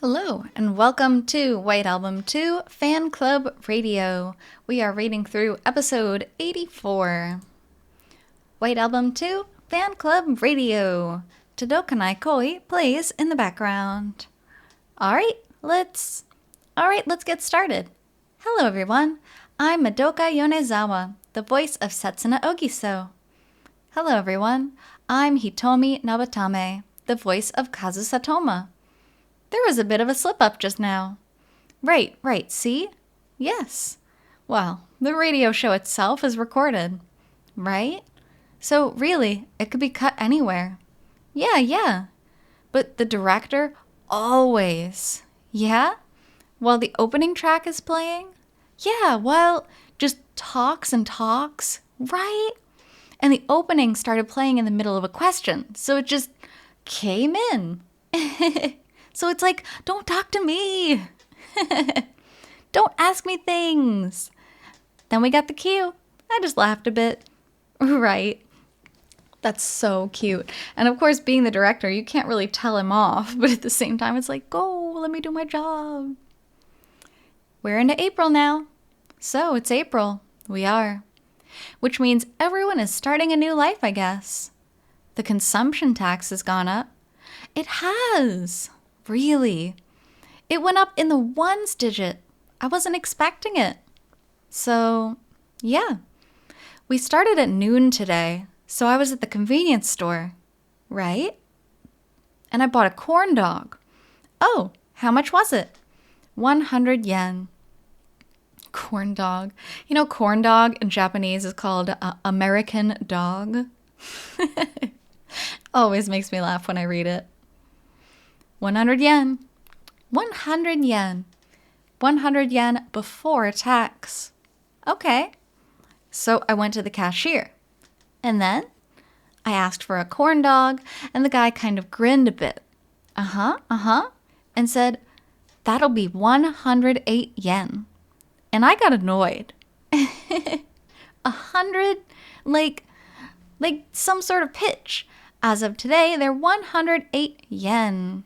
Hello, and welcome to White Album 2 Fan Club Radio. We are reading through episode 84. White Album 2 Fan Club Radio. Todokanai Koi plays in the background. Alright, let's get started. Hello everyone, I'm Madoka Yonezawa, the voice of Setsuna Ogiso. Hello everyone, I'm Hitomi Nabatame, the voice of Kazu Satoma. There was a bit of a slip-up just now. Right, see? Yes. Well, the radio show itself is recorded. Right? So, really, it could be cut anywhere. Yeah. But the director, always. Yeah? While the opening track is playing? Yeah, while just talks and talks. Right? And the opening started playing in the middle of a question, so it just came in. So it's like, don't talk to me. Don't ask me things. Then we got the cue. I just laughed a bit. Right. That's so cute. And of course, being the director, you can't really tell him off. But at the same time, it's like, go, let me do my job. We're into April now. So it's April. We are. Which means everyone is starting a new life, I guess. The consumption tax has gone up. It has. Really? It went up in the ones digit. I wasn't expecting it. So, yeah. We started at noon today, so I was at the convenience store. Right? And I bought a corn dog. Oh, how much was it? 100 yen. Corn dog. You know, corn dog in Japanese is called American dog. Always makes me laugh when I read it. 100 yen. 100 yen. 100 yen before tax. Okay. So I went to the cashier. And then I asked for a corn dog, and the guy kind of grinned a bit. And said, that'll be 108 yen. And I got annoyed. 100? Like some sort of pitch. As of today, they're 108 yen.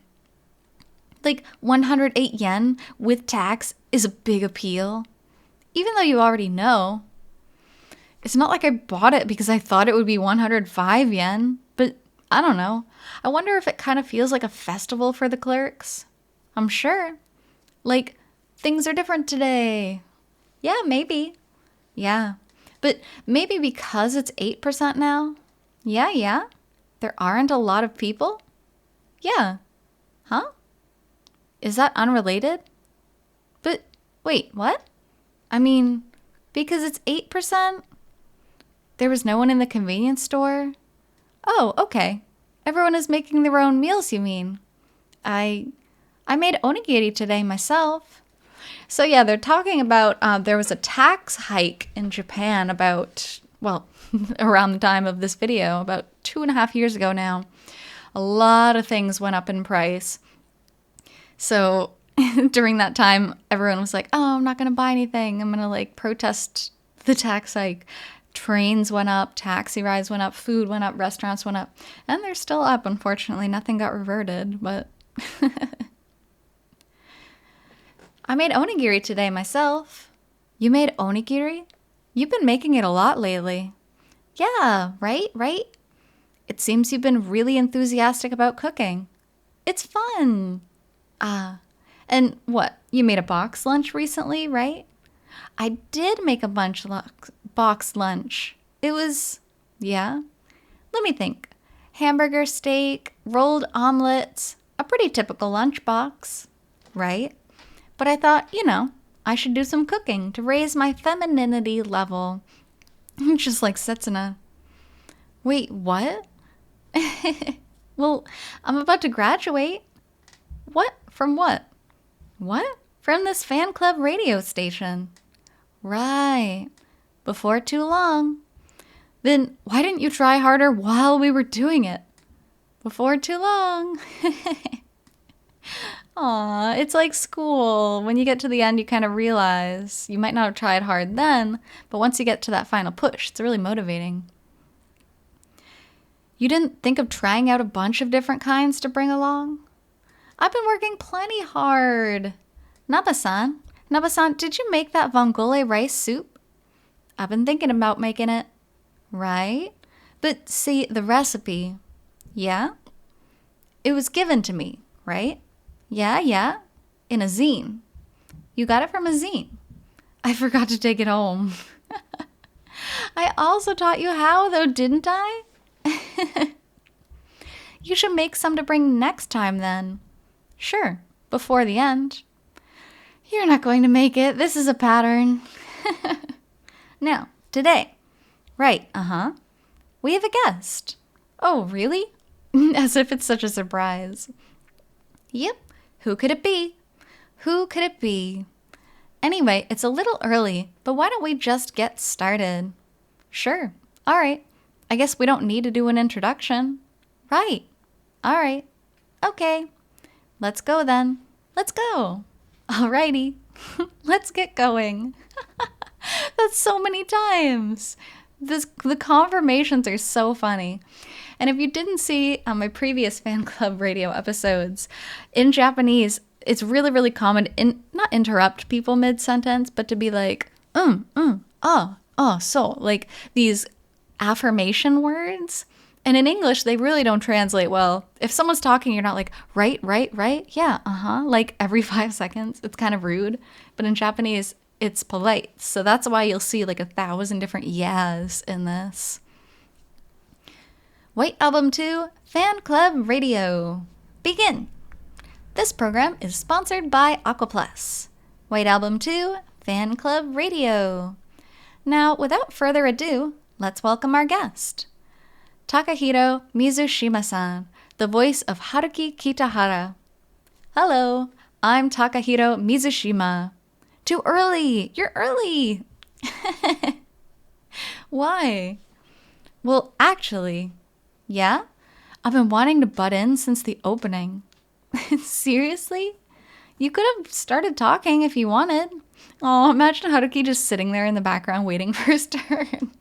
Like 108 yen with tax is a big appeal. Even though you already know. It's not like I bought it because I thought it would be 105 yen. But I don't know. I wonder if it kind of feels like a festival for the clerks. I'm sure. Like, things are different today. Yeah, maybe. Yeah. But maybe because it's 8% now? Yeah. There aren't a lot of people? Yeah. Huh? Is that unrelated? But wait, what? I mean, because it's 8%? There was no one in the convenience store? Oh, okay. Everyone is making their own meals, you mean? I made onigiri today myself. So yeah, they're talking about there was a tax hike in Japan about, well, around the time of this video, about 2.5 years ago now. A lot of things went up in price. So during that time, everyone was like, oh, I'm not going to buy anything. I'm going to protest the tax hike. Trains went up, taxi rides went up, food went up, restaurants went up. And they're still up, unfortunately. Nothing got reverted, but I made onigiri today myself. You made onigiri? You've been making it a lot lately. Yeah, right? It seems you've been really enthusiastic about cooking. It's fun. And what? You made a box lunch recently, right? I did make a box lunch. It was, yeah. Let me think. Hamburger steak, rolled omelets, a pretty typical lunch box, right? But I thought, I should do some cooking to raise my femininity level. Just like Setsuna. Wait, what? Well, I'm about to graduate. What? From what? What? From this fan club radio station. Right. Before too long. Then why didn't you try harder while we were doing it? Before too long. Aw, it's like school. When you get to the end, you kind of realize you might not have tried hard then, but once you get to that final push, it's really motivating. You didn't think of trying out a bunch of different kinds to bring along? I've been working plenty hard. Naba-san, Naba-san, did you make that vongole rice soup? I've been thinking about making it. Right? But see, the recipe, yeah? It was given to me, right? Yeah, in a zine. You got it from a zine. I forgot to take it home. I also taught you how, though, didn't I? You should make some to bring next time, then. Sure, before the end. You're not going to make it. This is a pattern. Now, today. Right, we have a guest. Oh, really? As if it's such a surprise. Yep, who could it be? Who could it be? Anyway, it's a little early, but why don't we just get started? Sure, all right. I guess we don't need to do an introduction. Right, all right. Okay, let's go then. Let's go. Alrighty, let's get going. That's so many times. The confirmations are so funny. And if you didn't see my previous fan club radio episodes, in Japanese, it's really, really common to not interrupt people mid-sentence, but to be like, so, like these affirmation words. And in English, they really don't translate well. If someone's talking, you're not like, right, yeah, like every 5 seconds. It's kind of rude. But in Japanese, it's polite. So that's why you'll see like 1,000 different yeahs in this. White Album 2 Fan Club Radio. Begin. This program is sponsored by Aquaplus. White Album 2 Fan Club Radio. Now, without further ado, let's welcome our guest. Takahiro Mizushima-san, the voice of Haruki Kitahara. Hello, I'm Takahiro Mizushima. Too early! You're early! Why? Well, actually, yeah? I've been wanting to butt in since the opening. Seriously? You could have started talking if you wanted. Oh, imagine Haruki just sitting there in the background waiting for his turn.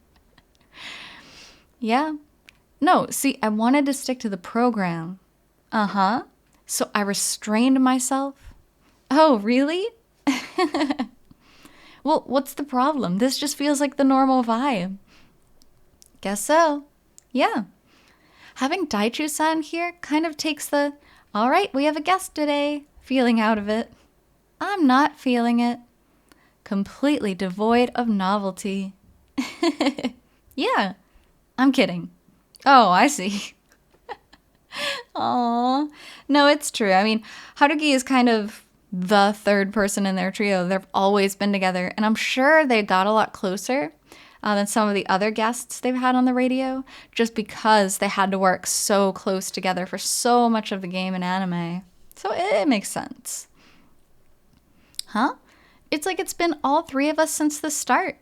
Yeah. No, see, I wanted to stick to the program. So I restrained myself. Oh, really? Well, what's the problem? This just feels like the normal vibe. Guess so. Yeah. Having Daichu-san here kind of takes the, all right, we have a guest today, feeling out of it. I'm not feeling it. Completely devoid of novelty. Yeah, I'm kidding. Oh, I see. Aw. No, it's true. I mean, Haruki is kind of the third person in their trio. They've always been together, and I'm sure they got a lot closer than some of the other guests they've had on the radio, just because they had to work so close together for so much of the game and anime. So it makes sense. Huh? It's like it's been all three of us since the start.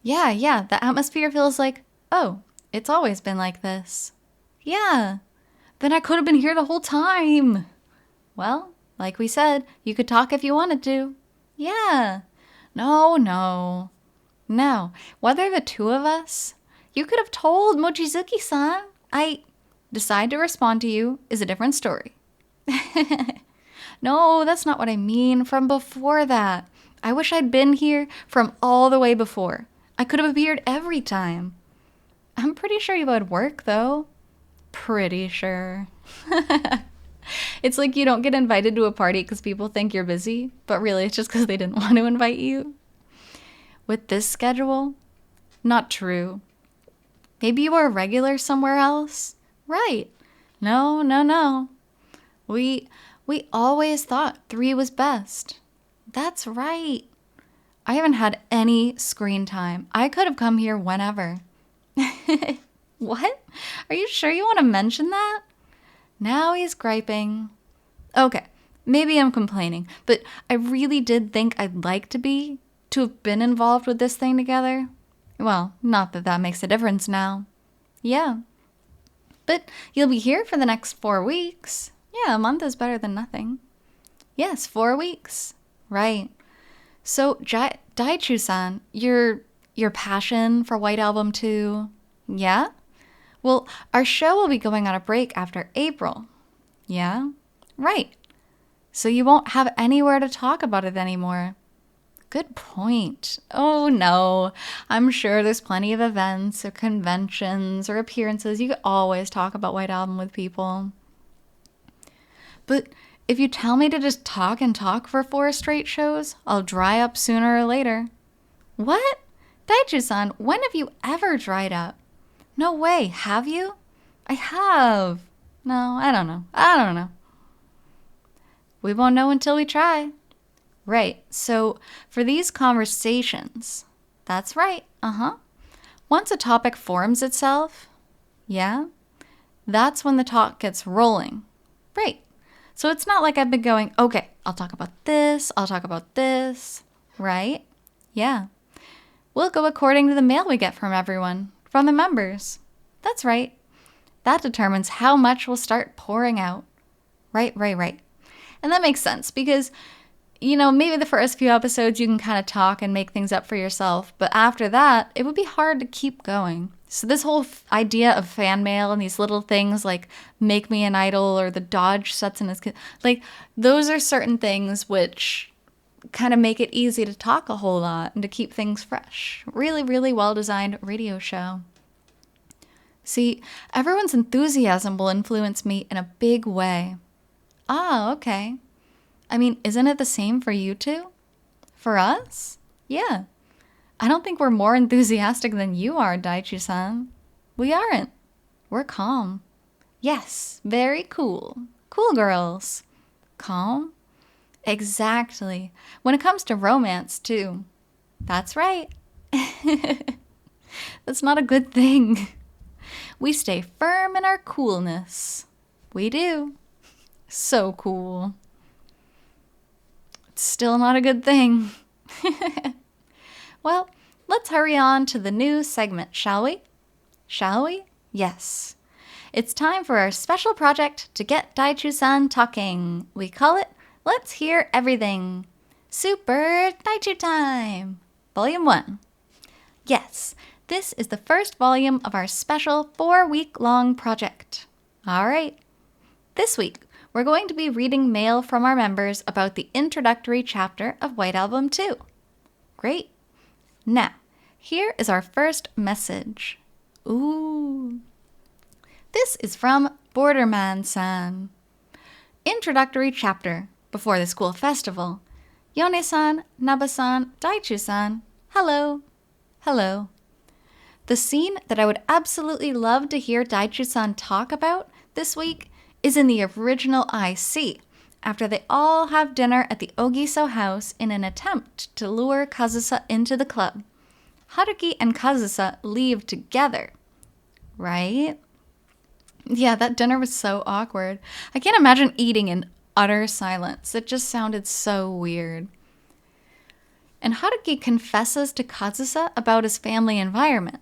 Yeah, the atmosphere feels like, oh, it's always been like this. Yeah, then I could have been here the whole time. Well, like we said, you could talk if you wanted to. Yeah. No. Now, whether the two of us, you could have told Mochizuki-san. I decide to respond to you is a different story. No, that's not what I mean. From before that. I wish I'd been here from all the way before. I could have appeared every time. I'm pretty sure you would work, though. Pretty sure. It's like you don't get invited to a party because people think you're busy, but really it's just because they didn't want to invite you. With this schedule? Not true. Maybe you were a regular somewhere else? Right. No. We always thought 3 was best. That's right. I haven't had any screen time. I could have come here whenever. What? Are you sure you want to mention that? Now he's griping. Okay, maybe I'm complaining, but I really did think I'd like to have been involved with this thing together. Well, not that that makes a difference now. Yeah. But you'll be here for the next 4 weeks. Yeah, a month is better than nothing. Yes, 4 weeks. Right. So, Daichu-san, your passion for White Album 2, yeah? Well, our show will be going on a break after April. Yeah? Right. so you won't have anywhere to talk about it anymore. Good point. Oh no, I'm sure there's plenty of events or conventions or appearances. You could always talk about White Album with people. But if you tell me to just talk and talk for 4 straight shows, I'll dry up sooner or later. What? Daichu-san, when have you ever dried up? No way, have you? I have. No, I don't know. We won't know until we try. Right, so for these conversations, that's right, once a topic forms itself, that's when the talk gets rolling. Right, so it's not like I've been going, okay, I'll talk about this, right? Yeah. We'll go according to the mail we get from everyone, from the members. That's right. That determines how much will start pouring out. Right. And that makes sense because, maybe the first few episodes you can kind of talk and make things up for yourself, but after that, it would be hard to keep going. So this whole idea of fan mail and these little things like Make Me an Idol or the Dodge sets in his kid, like those are certain things which kind of make it easy to talk a whole lot and to keep things fresh. Really, really well-designed radio show. See, everyone's enthusiasm will influence me in a big way. Ah, okay. I mean, isn't it the same for you two? For us? Yeah. I don't think we're more enthusiastic than you are, Daichu-san. We aren't. We're calm. Yes, very cool. Cool girls. Calm? Exactly. When it comes to romance, too. That's right. That's not a good thing. We stay firm in our coolness. We do. So cool. It's still not a good thing. Well, let's hurry on to the new segment, shall we? Shall we? Yes. It's time for our special project to get Daichu-san talking. We call it Let's Hear Everything. Super Daichu Time! Volume 1. Yes, this is the first volume of our special 4-week-long project. All right. This week, we're going to be reading mail from our members about the introductory chapter of White Album 2. Great. Now, here is our first message. Ooh. This is from Borderman-san. Introductory chapter before the school festival. Yone-san, Naba-san, Daichu-san, hello. Hello. The scene that I would absolutely love to hear Daichu-san talk about this week is in the original IC, after they all have dinner at the Ogiso house in an attempt to lure Kazusa into the club. Haruki and Kazusa leave together. Right? Yeah, that dinner was so awkward. I can't imagine eating in utter silence. It just sounded so weird. And Haruki confesses to Kazusa about his family environment.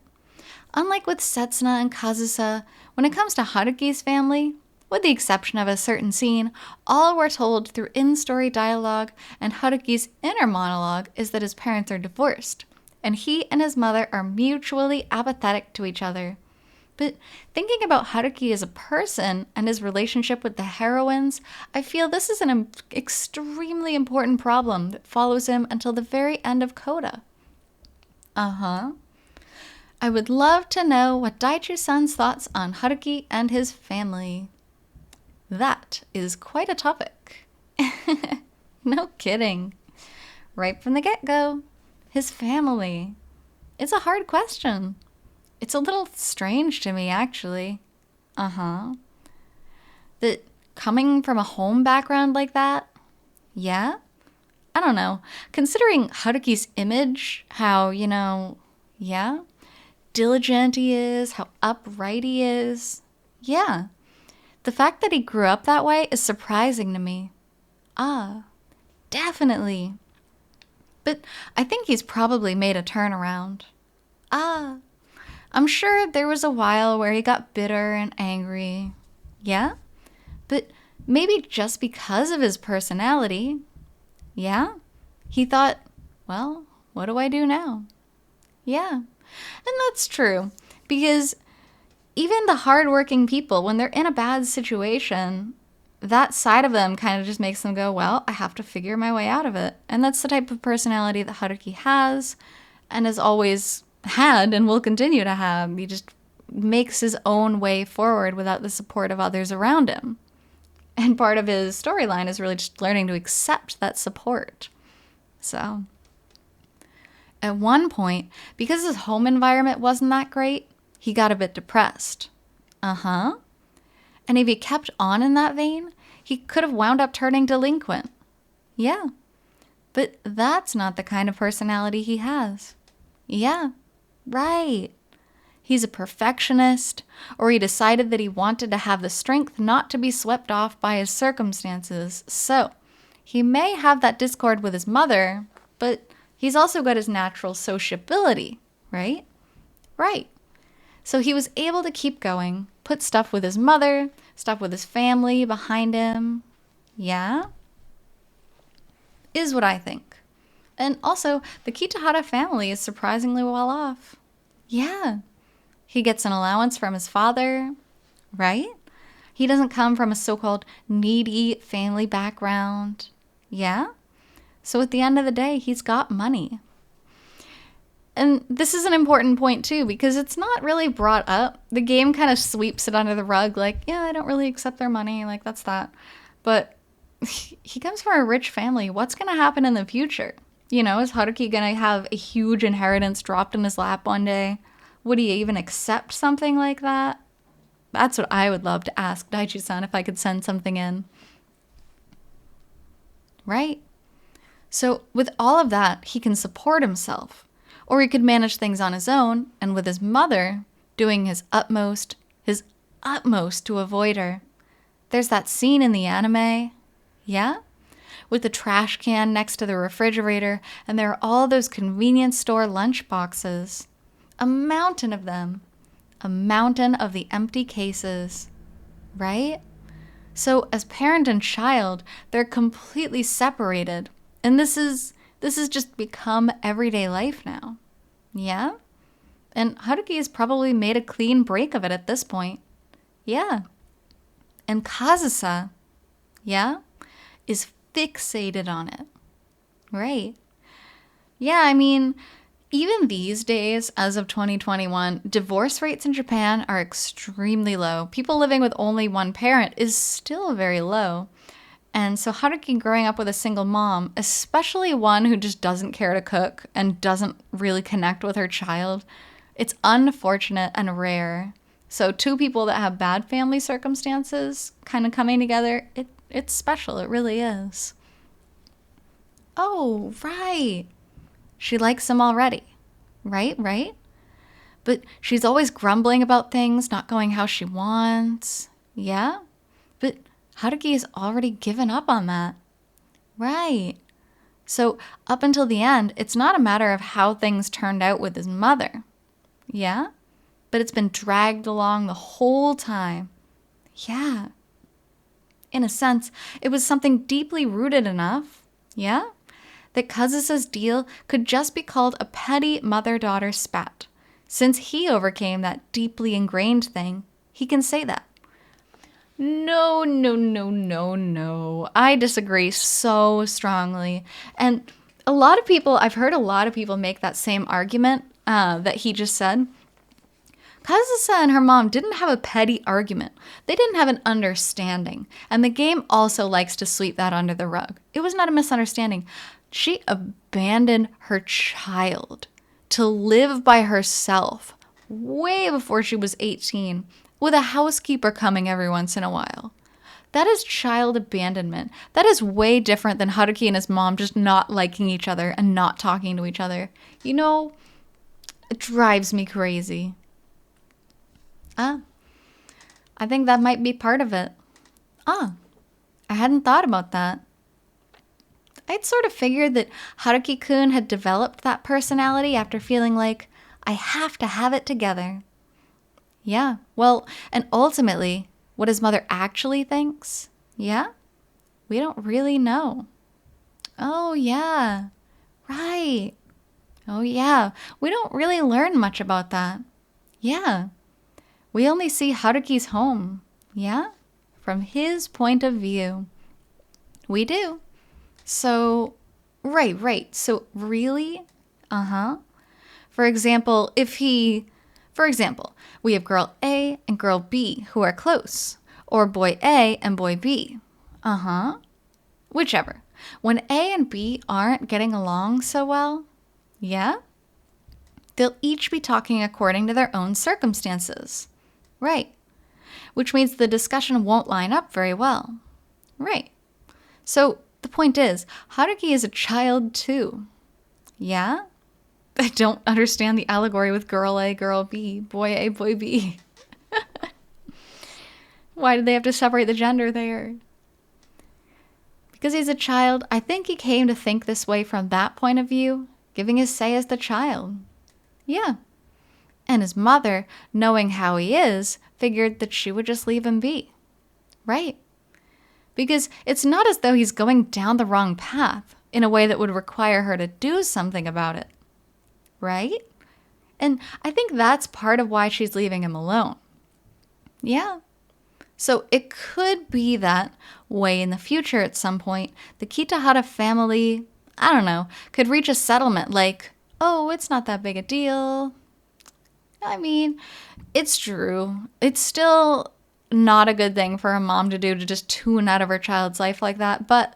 Unlike with Setsuna and Kazusa, when it comes to Haruki's family, with the exception of a certain scene, all we're told through in-story dialogue and Haruki's inner monologue is that his parents are divorced, and he and his mother are mutually apathetic to each other. But thinking about Haruki as a person and his relationship with the heroines, I feel this is an extremely important problem that follows him until the very end of Coda. I would love to know what Daichu-san's thoughts on Haruki and his family. That is quite a topic. No kidding. Right from the get-go. His family. It's a hard question. It's a little strange to me, actually. That coming from a home background like that? Yeah? I don't know. Considering Haruki's image, how, diligent he is, how upright he is. Yeah. The fact that he grew up that way is surprising to me. Definitely. But I think he's probably made a turnaround. I'm sure there was a while where he got bitter and angry. Yeah? But maybe just because of his personality. Yeah? He thought, well, what do I do now? Yeah. And that's true. Because even the hardworking people, when they're in a bad situation, that side of them kind of just makes them go, well, I have to figure my way out of it. And that's the type of personality that Haruki has and has always had and will continue to have. He just makes his own way forward without the support of others around him. And part of his storyline is really just learning to accept that support. So, at one point, because his home environment wasn't that great, he got a bit depressed. And if he kept on in that vein, he could have wound up turning delinquent. Yeah. But that's not the kind of personality he has. Yeah, right. He's a perfectionist, or he decided that he wanted to have the strength not to be swept off by his circumstances. So, he may have that discord with his mother, but he's also got his natural sociability, right? Right. So he was able to keep going, put stuff with his mother, stuff with his family behind him. Yeah? Is what I think. And also, the Kitahara family is surprisingly well off. Yeah. He gets an allowance from his father, right? He doesn't come from a so-called needy family background. Yeah? So at the end of the day, he's got money. And this is an important point too, because it's not really brought up. The game kind of sweeps it under the rug, like, yeah, I don't really accept their money, like, that's that. But he comes from a rich family. What's going to happen in the future? You know, is Haruki going to have a huge inheritance dropped in his lap one day? Would he even accept something like that? That's what I would love to ask Daichi-san if I could send something in. Right? So with all of that, he can support himself. Or he could manage things on his own, and with his mother, doing his utmost to avoid her. There's that scene in the anime, yeah? With the trash can next to the refrigerator, and there are all those convenience store lunch boxes. A mountain of them. A mountain of the empty cases. Right? So as parent and child, they're completely separated. And this is just become everyday life now. Yeah? And Haruki has probably made a clean break of it at this point. Yeah. And Kazusa, yeah, is fixated on it. Right. Yeah, I mean, even these days, as of 2021, divorce rates in Japan are extremely low. People living with only one parent is still very low. And so Haruki growing up with a single mom, especially one who just doesn't care to cook and doesn't really connect with her child, it's unfortunate and rare. So two people that have bad family circumstances kind of coming together, it's special. It really is. Oh, right. She likes him already. Right? But she's always grumbling about things not going how she wants. Yeah? But Haruki has already given up on that. Right. So up until the end, it's not a matter of how things turned out with his mother. Yeah? But it's been dragged along the whole time. Yeah. In a sense, it was something deeply rooted enough. Yeah? That Kazusa's deal could just be called a petty mother-daughter spat. Since he overcame that deeply ingrained thing, he can say that. No. I disagree so strongly. And I've heard a lot of people make that same argument that he just said. Kazusa and her mom didn't have a petty argument. They didn't have an understanding. And the game also likes to sweep that under the rug. It was not a misunderstanding. She abandoned her child to live by herself way before she was 18. With a housekeeper coming every once in a while. That is child abandonment. That is way different than Haruki and his mom just not liking each other and not talking to each other. You know, it drives me crazy. I think that might be part of it. I hadn't thought about that. I'd sort of figured that Haruki-kun had developed that personality after feeling like, I have to have it together. Yeah, well, and ultimately, what his mother actually thinks, yeah, we don't really know. Oh, yeah, right. Oh, yeah, we don't really learn much about that. Yeah, we only see Haruki's home, yeah, from his point of view. We do. So, right. So, really? For example, we have girl A and girl B who are close, or boy A and boy B. Whichever. When A and B aren't getting along so well, yeah, they'll each be talking according to their own circumstances. Right. Which means the discussion won't line up very well. Right. So the point is, Haruki is a child too. Yeah? I don't understand the allegory with girl A, girl B, boy A, boy B. Why did they have to separate the gender there? Because he's a child, I think he came to think this way from that point of view, giving his say as the child. Yeah. And his mother, knowing how he is, figured that she would just leave him be. Right. Because it's not as though he's going down the wrong path in a way that would require her to do something about it. Right? And I think that's part of why she's leaving him alone. Yeah. So it could be that way in the future at some point, the Kitahara family, I don't know, could reach a settlement like, oh, it's not that big a deal. I mean, it's true. It's still not a good thing for a mom to do, to just tune out of her child's life like that. But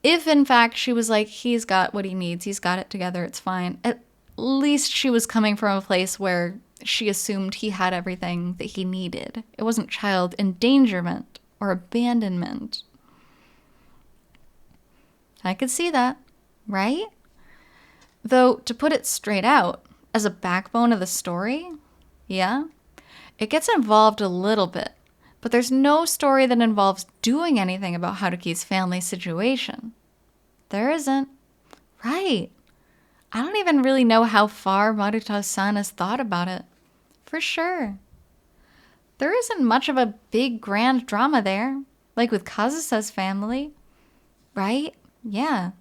if in fact she was like, he's got what he needs, he's got it together, it's fine. At least she was coming from a place where she assumed he had everything that he needed. It wasn't child endangerment or abandonment. I could see that, right? Though, to put it straight out, as a backbone of the story, yeah, it gets involved a little bit, but there's no story that involves doing anything about Haruki's family situation. There isn't. Right. I don't even really know how far Maruta-san has thought about it. For sure. There isn't much of a big grand drama there, like with Kazusa's family. Right? Yeah.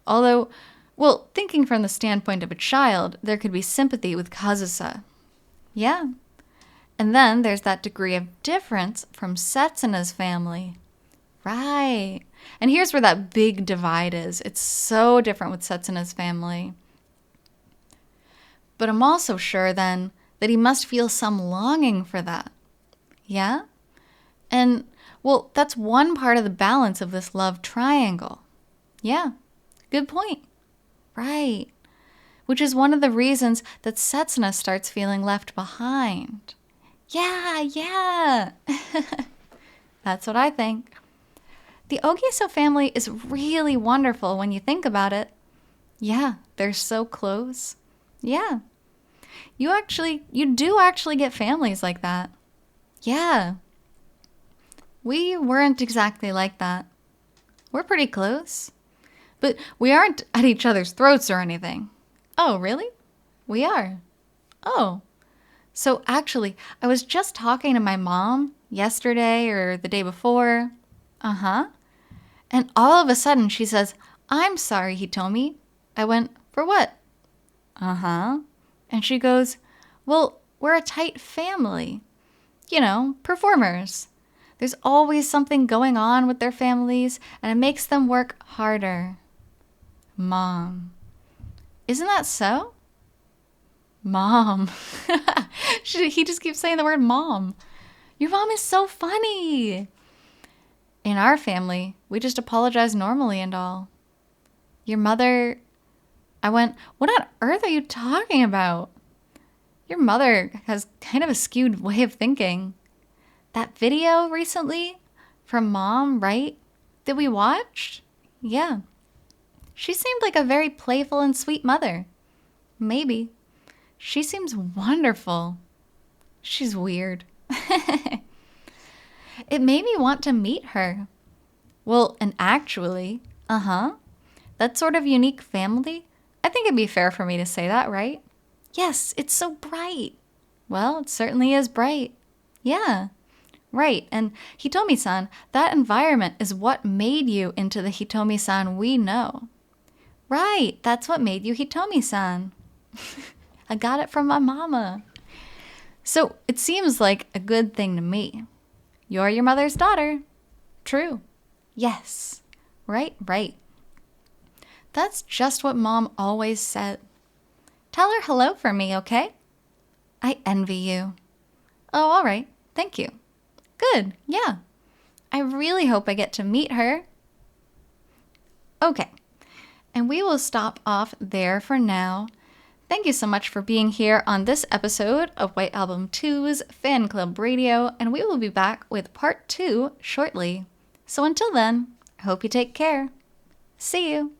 Although, well, thinking from the standpoint of a child, there could be sympathy with Kazusa. Yeah. And then there's that degree of difference from Setsuna's family. Right. And here's where that big divide is. It's so different with Setsuna's family. But I'm also sure then that he must feel some longing for that. Yeah? And, well, that's one part of the balance of this love triangle. Yeah. Good point. Right. Which is one of the reasons that Setsuna starts feeling left behind. Yeah. That's what I think. The Ogiso family is really wonderful when you think about it. Yeah, they're so close. Yeah. You do actually get families like that. Yeah. We weren't exactly like that. We're pretty close. But we aren't at each other's throats or anything. Oh, really? We are. Oh. So actually, I was just talking to my mom yesterday or the day before. And all of a sudden she says, "I'm sorry, Hitomi." I went, "For what?" And she goes, "Well, we're a tight family. You know, performers. There's always something going on with their families, and it makes them work harder." Mom. Isn't that so? Mom. He just keeps saying the word mom. Your mom is so funny. In our family, we just apologize normally and all. Your mother... I went, "What on earth are you talking about?" Your mother has kind of a skewed way of thinking. That video recently from Mom, right? That we watched? Yeah. She seemed like a very playful and sweet mother. Maybe. She seems wonderful. She's weird. It made me want to meet her. Well, and actually, that sort of unique family, I think it'd be fair for me to say that, right? Yes, it's so bright. Well, it certainly is bright. Yeah, right. And Hitomi-san, that environment is what made you into the Hitomi-san we know. Right, that's what made you Hitomi-san. I got it from my mama. So it seems like a good thing to me. You're your mother's daughter. True. Yes. Right, right. That's just what Mom always said. Tell her hello for me, okay? I envy you. Oh, all right. Thank you. Good, yeah. I really hope I get to meet her. Okay, and we will stop off there for now. Thank you so much for being here on this episode of White Album 2's Fan Club Radio, and we will be back with part 2 shortly. So until then, I hope you take care. See you.